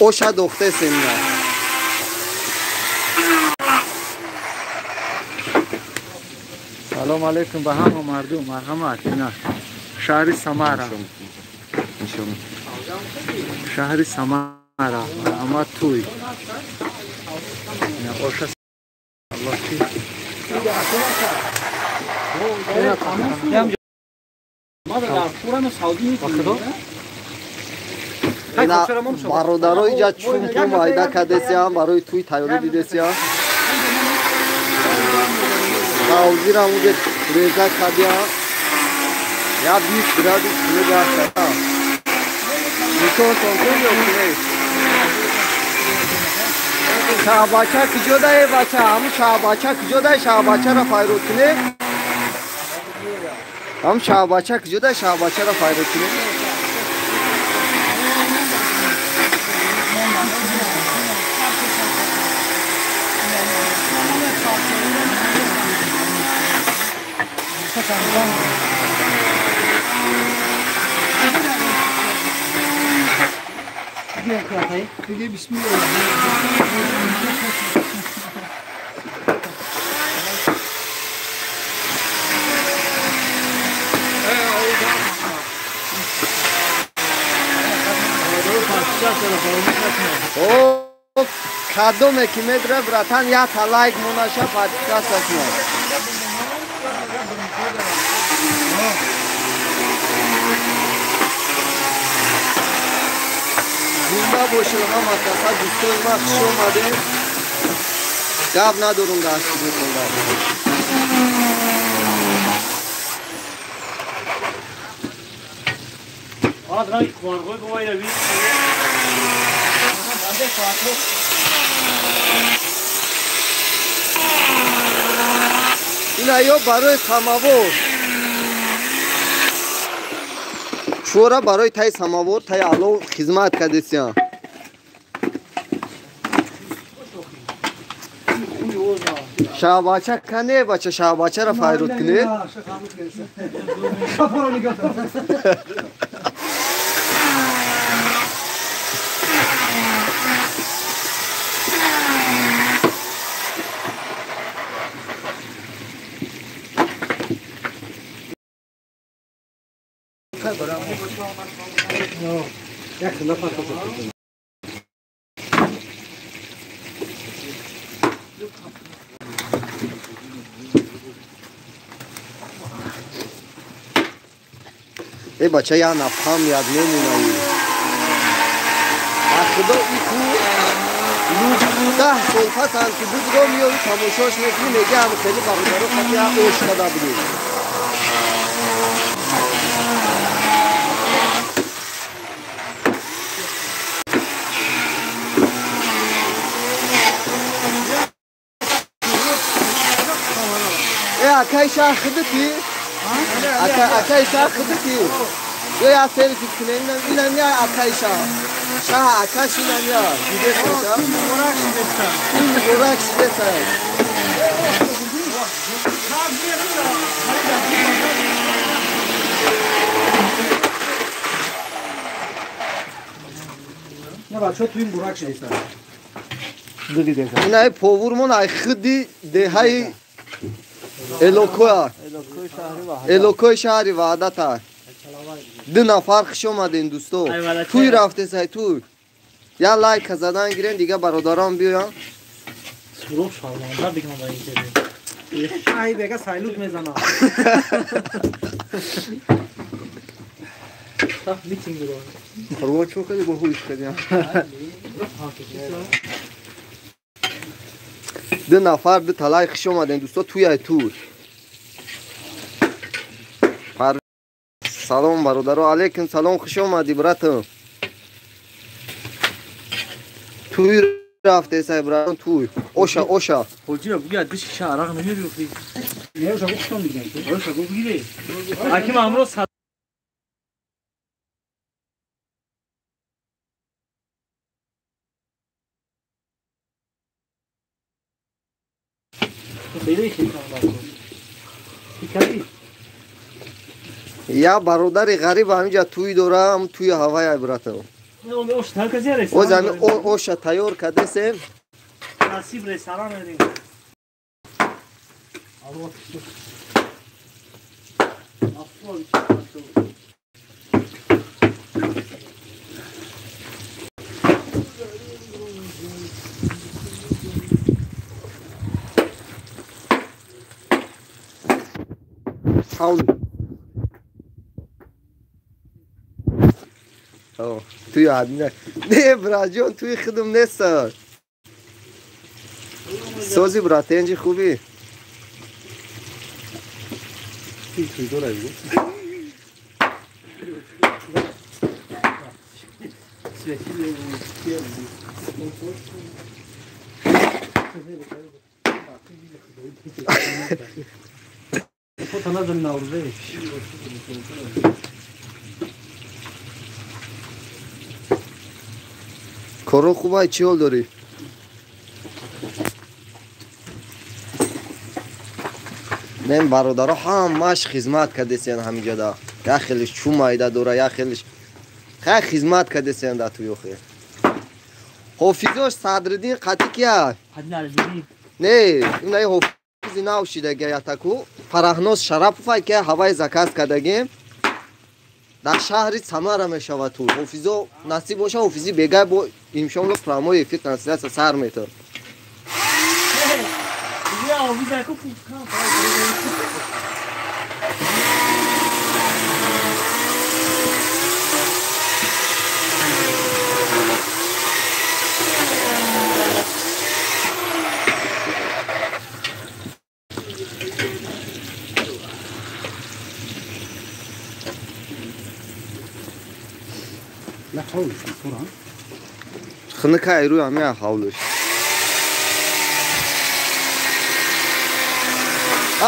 اوشا دخته سمینا سلام علیکم به همه مردم. مرحمت. اینا شهر سمارا، شهر سمارا اما توی اینا اوشا الله چی برادرای جا چون که مایده کدسی هم برای توی تیاری دیدسی هم سعودی را اونجا ریزه کدی هم یا 20 گرادی کنه گرد هم میتون تونکن یا کنه شعباچه کجا دای بچه همون شعباچه کجا دای شعباچه را فایرود کنه هم شعباچه کجا دای شعباچه را فایرود کنه دیگه بسم الله. او کدومه که میدره براتن یا تلایک مناشه پادکست اسمه زنده باشید ما مختصر دوستای ما خوش اومدین گپ ندارم دست بکنم آدرای کوانگوی گوی روی این ایو برای سماور شورا برای تای سماور تای علو خدمت کردیسیان شعباچه کنه بچه شعباچه را فایرود کنه ای بچه یا نفهم یاد نمونه خدا ای تو 10 سال پس هم که بودگاه میایی تماشاش میکنی میگه همه خیلی برادرها خطی هم اوش کده بودیم ای اکای شاه خدتی اکای شاه خدتی یا سری کنه اینم یا اکای شاه اکاش اینم یا دیگه شاه این براکش بسر نه بچه تو این براکش نیستن این ای پاورمون ای خدی دهی الوکوی شهری وعدت ها 2 نفر خوش اومدین دوستو توی رفته سای توی یا لایک زدن گیرین دیگه برادران بیان سروب شالمانده بگم با این که ای بگه سایلوت میزنم میتینگ رو پروا چو کدی با هوش کدیم 2 نفر 2 تلای خوش اومدین دوستا توی توی سلام برادران علیکم سلام خوش اومدی براتم توی رفته سای برادران توی اوشا حاجی بگی دیش شهرق نمیریختی نه شما گفتم دیگه اوشا گو بگیری حکیم امروز یا برادر غریب همینجا توی دورم توی هوای براتم Ne oluyor? O şarkıcı O restoran. zaman o şa tayyor kadesen. Nasip restoran verin. Allah tuttu. Nasıl oldu? Havlu. توی عدنه نه براجون توی خودم نیست سازی برات اینجی خوبی توی دور ایگو Fotona dönün avluda. کارو خوبه چی حال داری؟ من برادرها همش خدمت کردن همینجا دا یا خیلیش چوم مایده دوره یا خیلیش خیلی خدمت کردن دا توی خیلی حافظوش صدردین قطعی کیا؟ نه این های حافظی نوشیده گه تکو فرهناز شرف فای که هوای زکاز کردگیم در شهری سمره میشوه تو حافظو نصیب باشه حافظی بگه با امشان رو پراموی فکر نصیب سر میتر نه حولش میخورم خنکه ایروی همه حولش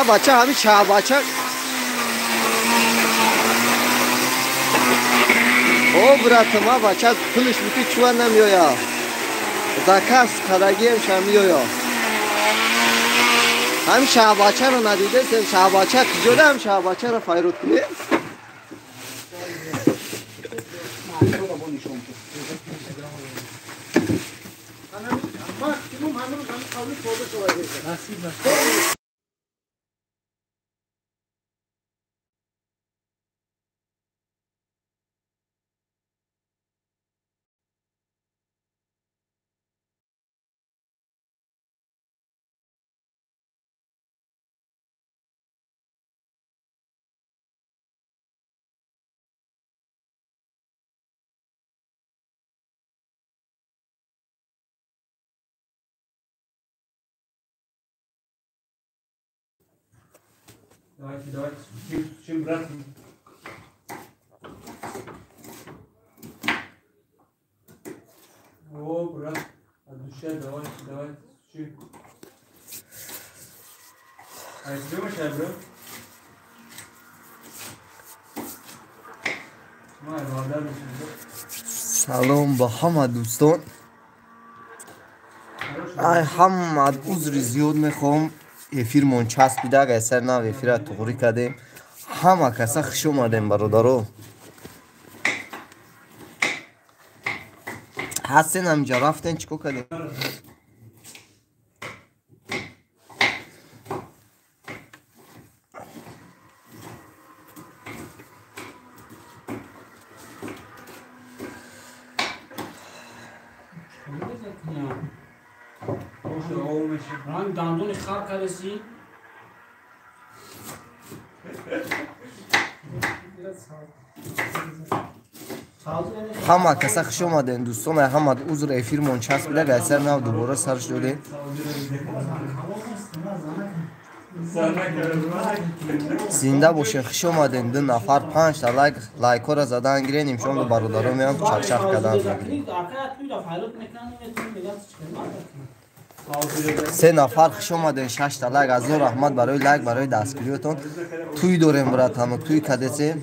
بچه همین چه بچه او برات ما بچه پولش میتی چوان نمیویا زکاس کدگی هم شمیویا همین شه بچه رو ندیده سیم شه بچه جدا هم شه بچه رو فایروت کنیم Давайте, чем брать? О, брат, от души, давайте, чем? А если вы сейчас, брат? سلام با همه دوستان هم عذر زیاد میخوام افیر منچسب بیده اگه اثر نه افیر تغری کردیم همه کسا خوش اومدیم برادرو هستین همینجا رفتین چیکو کردیم رنگ دندون خر کرسی همه کسا خوش اومدین دوستان همه عذر افیر منچسب بیده اگه اثر نه دوباره سرش دادیم زنده باشین خوش اومدین 2 نفر 5 تا لایک ها را زدن گیرین امشان رو برادرها میان چک چک کردن بگیرین 3 نفر خوش اومدین 6 تا لایک از رحمت برای لایک برای دستگیریتون توی دوریم برات هم توی کدسه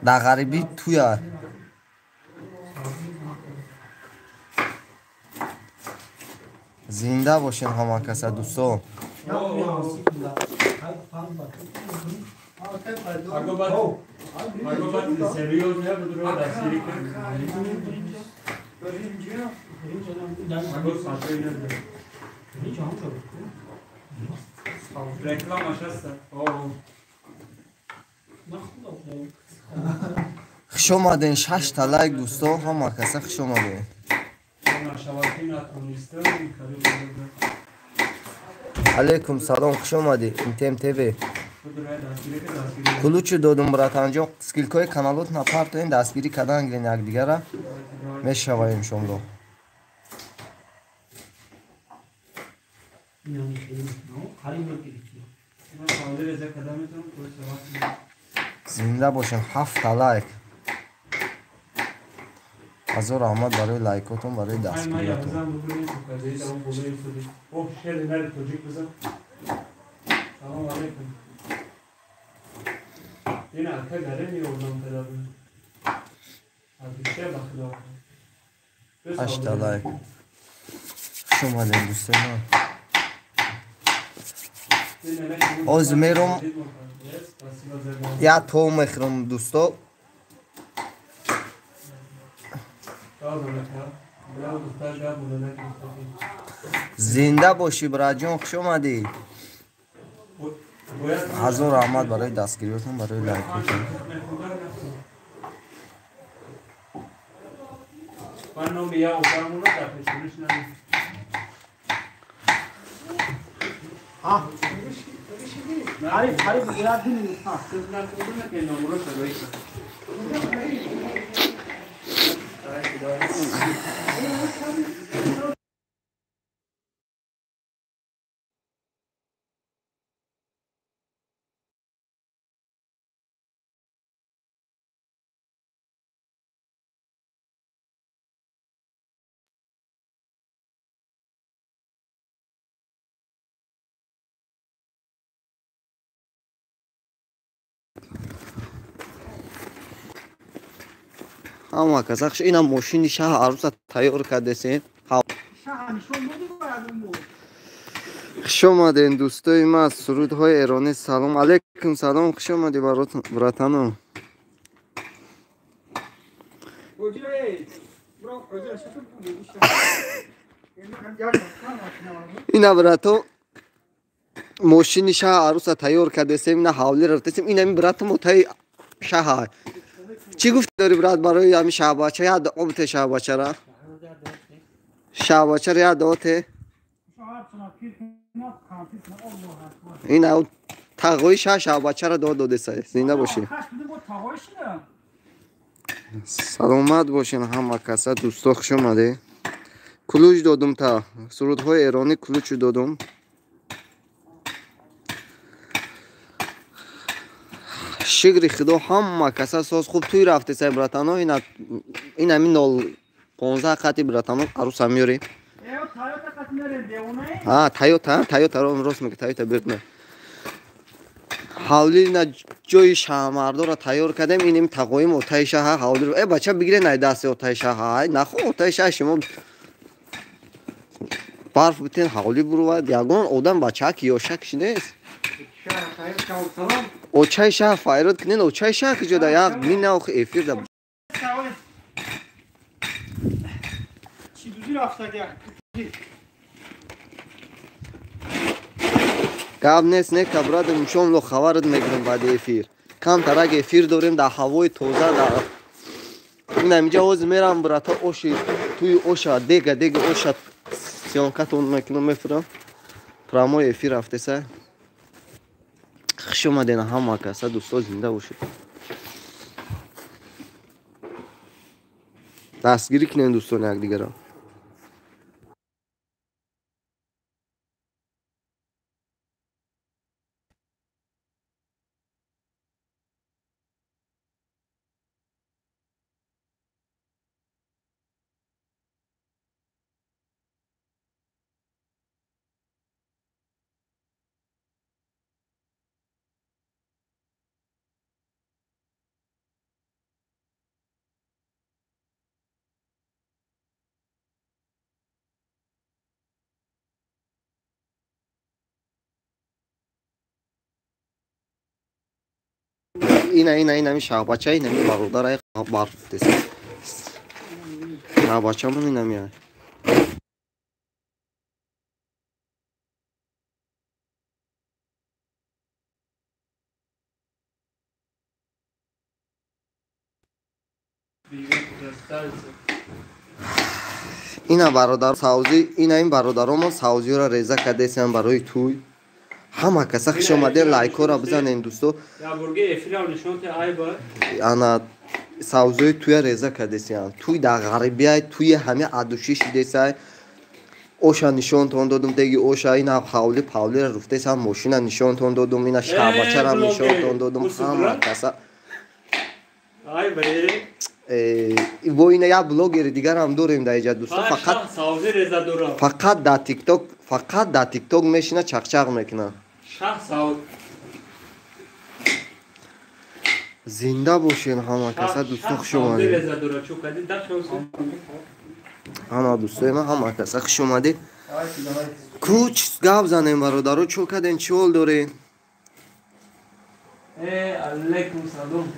در غریبی توی زنده باشین همه کسا دوستان Ago bat seriyo ne buduro da seri ke. Ago satı ne? Reklam aşağısı. Oo. خوش اومدین 6 تا لایک دوستا همه کسا خوش اومدین علیکم سلام خوش اومدی اینتیم تیوی کلوچو دادم براتان جان سکیلکای کانالات نپارتوین دستگیری کردن گیرین یک دیگه را میشویم شما رو زنده باشین 7 تا لایک حضور احمد برای لایکاتون برای دستگیریاتون سلام علیکم این ارکه گره میوردم تدابون بیشتر بخدا 8 تا لایک خوش اومدین دوستای من از میرم یا تو میخرم دوستا زنده باشی برای جان خوش اومدی حضور احمد برای دستگیریاتون برای لایکاتون من نوم یا اوپرمون رو در پیشونش نمید حالی بگیرد دونی سز نکنه که نمورو شدوی شد اما کساخش اینم ماشین شاه عروس تیار کرده سین خوش اومدین دوستای ما سرودهای ایرانی سلام علیکم سلام خوش اومدی براتانم اینا براتو ماشین شاه عروس تیار کرده سیم نه حوالی رفتیم اینم براتو متای شاه چی گفت داری برات برای همین شاه بچه یاد آمده شاه بچه را شاه بچه را یاد آمده این او تقوی شاه بچه را داده سه زنده باشی سلامت باشین همه کسا دوستا خوش اومده کلوچ دادم تا سرودهای ایرانی کلوچ دادم شگری خدا همه کسا ساز خوب توی رفته سای براتانا این همین 15 خطی براتانا عروس هم میاری تایوتا رو راست میگه تایوتا بیرد حالی نه جای شهرمردو را تیار کردیم اینیم تقویم اوتای شاه حالی رو ای بچه بگیره نه دست اوتای شاه نخو اوتای شاه شما برف بتین حالی برود یگان آدم بچه کیاشکش نیست اوچای شاه فایرد کنین اوچای شاه که جدا یک مین اوخ افیر دا گاب نیست نه کبراد میشون لو خبرت میگیرم بعد افیر کم ترک افیر داریم در هوای تازه در این اینجا از میرم براتا اوشی توی اوشا دیگه اوشا سیانکتون میکنم میفرم پرامو افیر رفته سه خوش اومدین همه کسا دوستا زنده باشید دستگیری کنین دوستان یک دیگه را اینا می شهبچه اینا می برادر بار دست شهبچه من اینا میاد اینا برادر سعودی این برادرامون سعودی را ریزه کردن برای توی همه کسا خوش اومده لایک را بزنین دوستو یا برگه افیل نشون که ای با انا سعودی توی ریزه کردن توی در غربیه توی همه عدوشیش دیسای اوشا نشون تون دادم دیگه اوشا اینا حوالی پاولی را رفته سم ماشین نشون تون دادم اینا شهبچه را نشون تون دادم همه کسا ای بره و اینا یا بلوگر دیگر هم داریم در اینجا دوستو فقط سعودی رضا دورا فقط در تیک توک میشینه چق میکنه شاه سعود زنده باشین همه کسا دوستو خوش سعودی اومده رضا دورا چو کدی در شوسی همه دوستای من همه کسا خوش اومده کوچ گپ زنیم برادرو چو کدین چول دارین علیکم سلام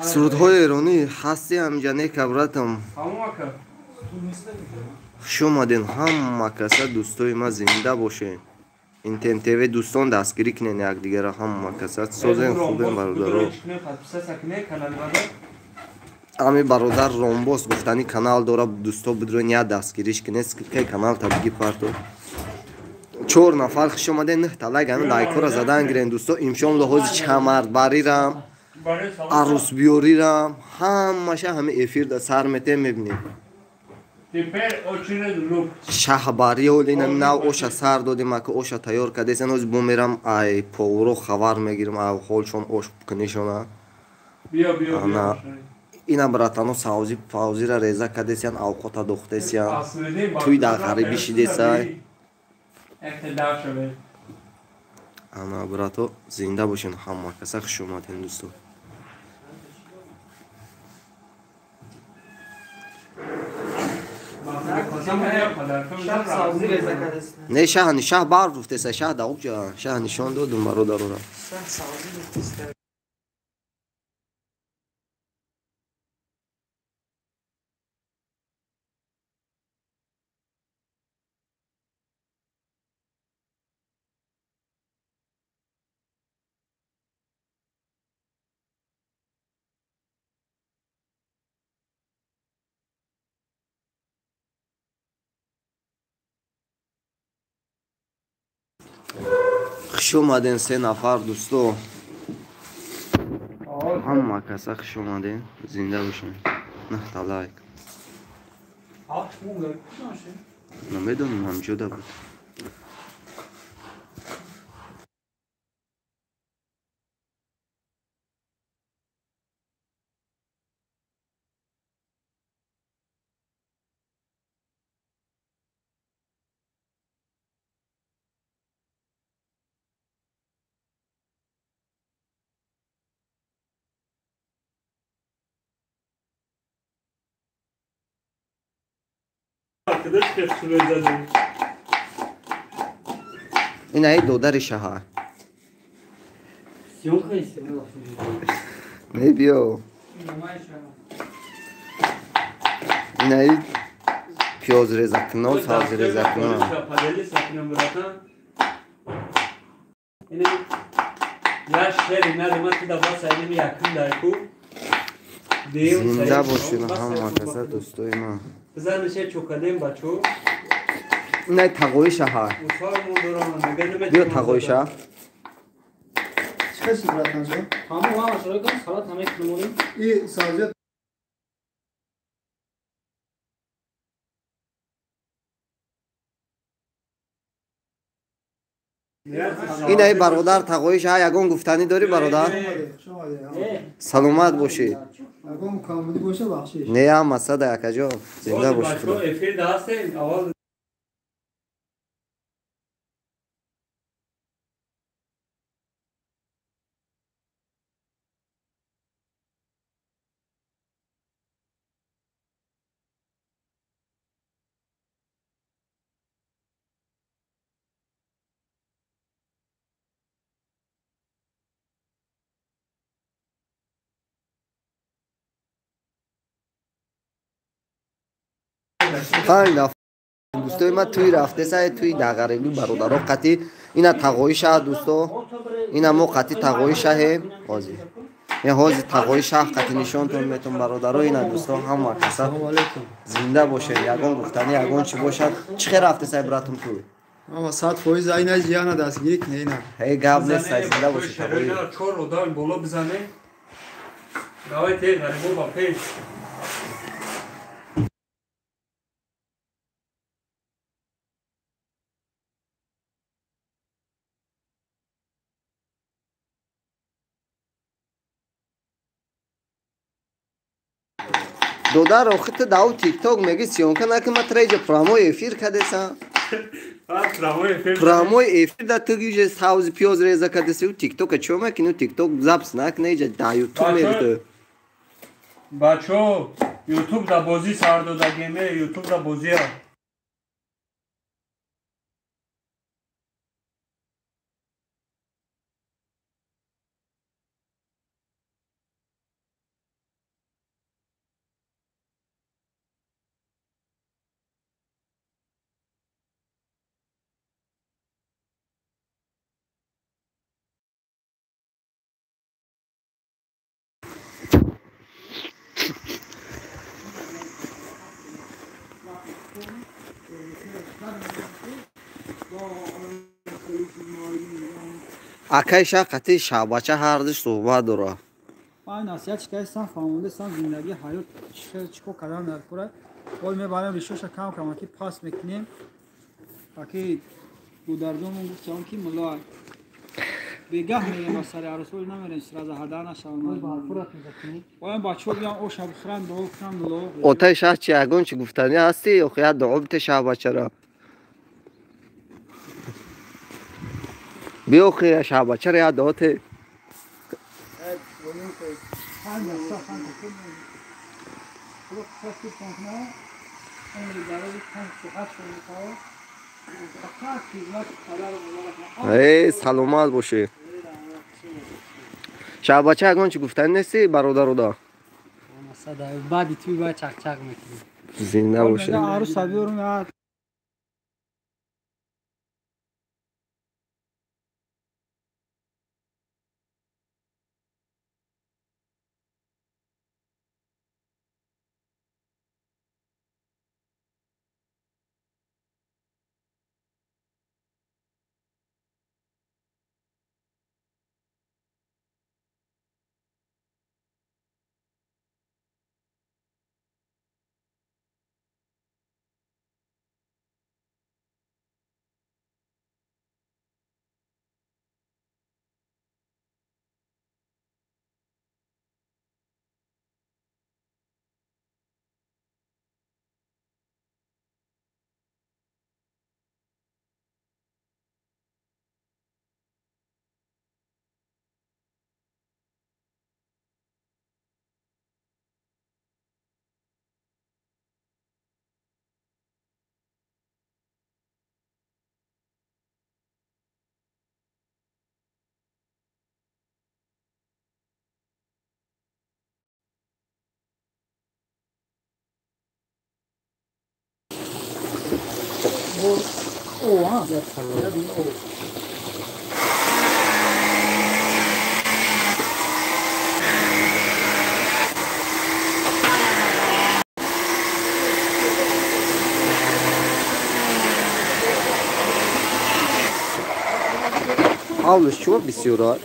سرودهای ایرانی هستی همینجا کبراتم همون که خوش اومدین همه کسا دوستای ما زنده باشین این تیوی دوستان دستگیری کنین یک دیگه را همه کسا سازین خوبین برادرو امی برادر رومبوس گفتنی کانال داره دوستا بدرون یا دستگیریش کنید که کانال تا بگی پارتو 4 نفر خوش اومده نه تلگ همین لایک را زدن گیرین دوستا امشام لحاظ چمرد بری رم عروس بیوری رم همشه همه افیر در سر میته میبینیم شهباری و لینا نو اوشا سر دادیم که اوشا تیار کده سن از بومیرم ای پورو خبر میگیرم او خولشون اوش کنیشونه بیا اینا براتانو فوزی را ریزه کده سن اوقات دخته سن توی در غریبی شده سای اقتدار شده اما براتو زنده باشین همه کسا خوش اومدین دوستو نه شه بار رفته سه شه دا اوجا شه نشون دادم برادر را خوش اومدین 3 نفر دوستو همه کسا خوش اومدین زنده باشین نه تا لایک نمیدونم هم جدا بود Arkadaş kaçtı zaten. این دودر شهر Yok işte. نه بیو این پیاز ریزه کنه و سبزی ریزه کنه Padeli sakın bırakın. Yine ya şehri nerede matı da bas elimi yakın da ku. زنده باشین همه کسا دوستای ما Kızar bir şey çok kalem baço. نه تقوی شهر Ufak mı duramam. بیا تقوی شهر چه برات نجا؟ Tamam ama şöyle kan salat hamek numunu. این سازیت این برادر تقوی شهر یگان گفتنی داری برادر شما سلامت باشی اگه کاملی باشه بخشش نه هم مسد یکجا زنده باشی Baço efir daha sen aval Фаҳмида дӯстои ман тӯи рафтеса тӯи дағарелу бародаро қатъи ина тағои шаҳр дӯсто ина мо қатъи тағои шаҳрем ҳозир ҳозир тағои шаҳр қатъи нишонтон метавон бародаро ина дӯсто ҳама каса зинда бошед ягон гуфтани ягон чӣ бошад чӣ хел рафтесай братум ту Ama 100% ayna jiyana dastgiri kine ina. ҳей гап нест сай зинда бошед тағои چهار رو دایم بالا بزنه روی تیغ غریبو با پیش додар охита дау тикток меги сиёнка наки ма треҷа прамои эфир кадеса прамои эфир да ту гиже савзи пиёз реза кадеса ӯ тиктока чо мекини тикток запс накнеҷа да ютуб мериту بچه یوتیوب دا بازی سر دادگیمه یوتیوب دا بازی ها акаи шаҳр қатъи шаҳбача ҳардиш суҳбат дора Ay nasihat şikayetsen familde sen zindagi hayot çiko kadar nerkura. Oy me bana rişoşa kam kam ki pas meknim. Taki bu dardımın guftam ki mulay. Begah ne masari arasul nameren sıraza hadana şavma. Oy bachol yan o şab khran do khran do. отаи шаҳр чи ягон чи гуфтанӣ ҳасти ё хояд дуобите шаҳбачаро биохи шаҳбачаро яд доте Hangi safhan takım. Bu fasti kontna. Onu darı kan sıhhat şunu. Fakat hizmet kadar olarak. эй саломат бошед шаҳбача ягон чи гуфтанӣ нести бародаруда بعدی توی باید چق چق میکنی зинда бошед Arus seviyorum ya. ҳавлиш чума бисёрад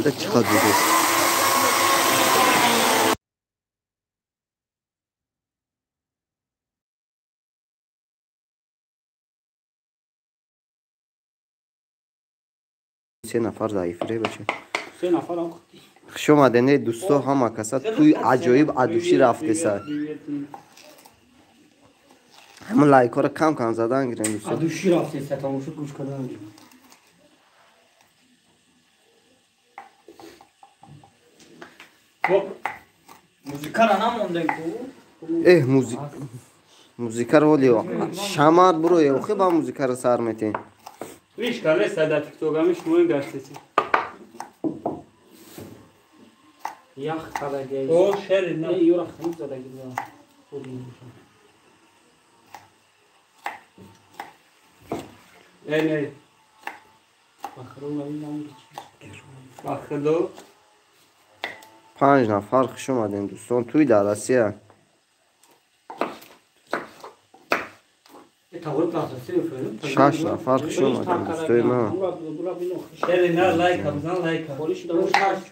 بده چقدر بوده. سه نفر ضعیفه باشه. 3 نفر هم خوش اومدین دوستا، همه کسا توی عجایب عدوشی رفته سر. همون لایک ها رو کم کم زدن گیرن دوستا. عدوشی رفته ستاموشو گوش کردن. خب موزیکا را نموندن کو. موزیک رو لیو شمار برو یه خیلی با موزیک رو سر میتین. ویش کله ساده تیک توک همیش مهم گشته چی. یخ خبرگی. او شهر نه. یورا خمس زده گیرم. نه. بخرون این نمیشه. بخلو. 5 نفر خوش اومدین دوستان توی درسیه. تاول پلاستی فیلم. 6 نفر خوش اومدین دوستای من. شهر نه لایک بزن لایک. پولیس دارم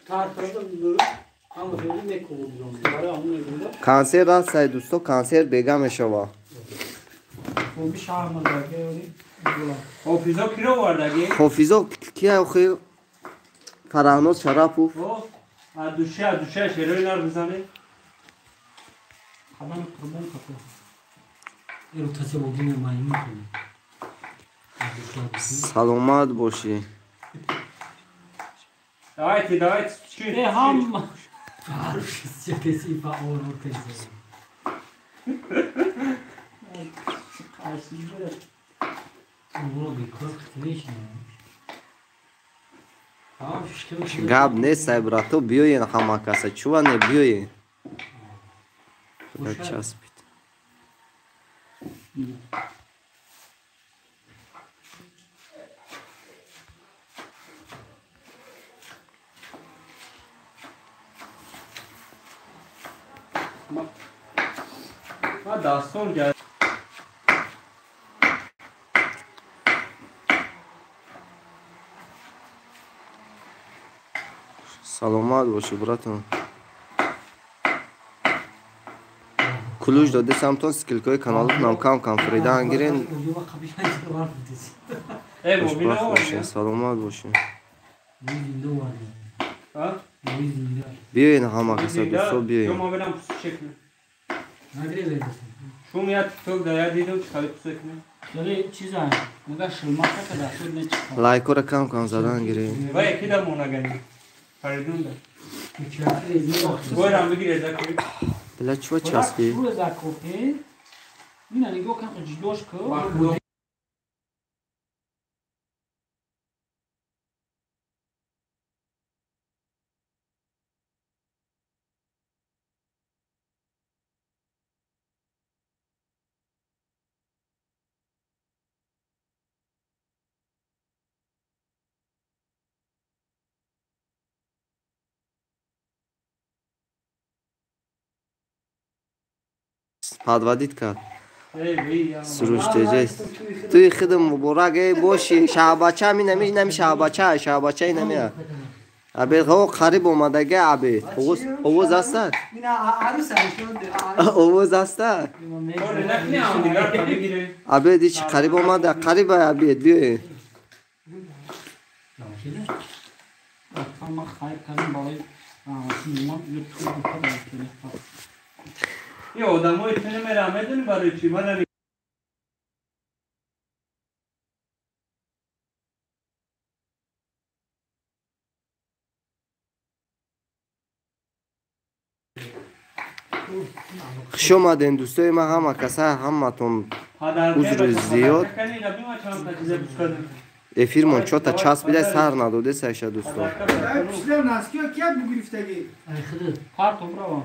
کار کردم درست. هم فیلم میکنم. برای همون میگم. کنسر راست سای دوستا کنسر بیگا میشوا. خوبی شهر مدرگه. حافظا کی رو وردگی؟ حافظا کیه خو فرانوز شرافو. عدوشه شهروی نار بزنه. خدام قربان کتو. ایرو تاسه بودیم مایمی کنیم. سلامت باشی. давайте چی؟ هم عارف کسی فعال کسی. اونو بیکار کتیش نه. گاب نیست سای براتو بیوین همه کسا چوانه بیوین. خدا چسبید. ما داستان گرد. سلامت باشی براتون. کلوش داده سمتون سکیلکای کانالتون کم کم فریدن گیرین. خوشبخت باشین سلامت باشین. بیاین همه کسا دوستا بیاین. ما برم پس شکل. شو میاد تو دایا دیدم چه خالی پس کنه. داره چیزا نگاه شلماکه که داخل نچه. لایک رو کم کم زدن گیرین. و یکی در مونگنی. پریدون ده. باید بگیر ازا کنی. بلا چوه چسبی؟ شو ازا کنی. اینه نگاه کن جدوش که. پادوادید کرد. سروش تیجیست. توی خدم مبارک باشی. شعبچه می نمی شعبچه نمیه. عبید خو قریب اومده گه عبید. اووز هسته؟ اووز هسته؟ عبید ایچ قریب اومده. قریب عبید بیایی. اما خیر کنیم بالای سیمان یوتیوب بکنیم. یه آدمای تنه میره میدونی برای چی؟ من خوش اومدین دوستای من همه کسا همتون عذر زیاد. افیرمون چوتا چسبیده سر نداده سایشه دوستان. پشتم نسکی ها کیا بگرفتگی؟ ای خدا پارتو برو.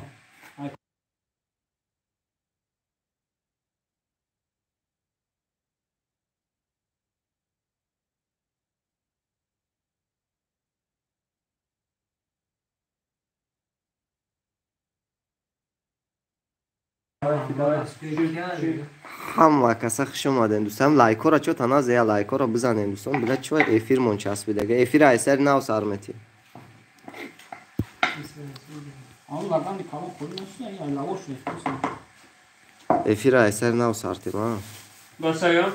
همه کسا خوش اومدین دوستان. لایک ها را چو تنازه یا لایک ها را بزنین دوستان. بلا چوه افیرمون چسبیده. افیر ایسر نو سر میتی. Onlardan bir kavuk koyuyorsun ya lavoş yapıyorsun. Efira eser nav sartım ha. Basaya.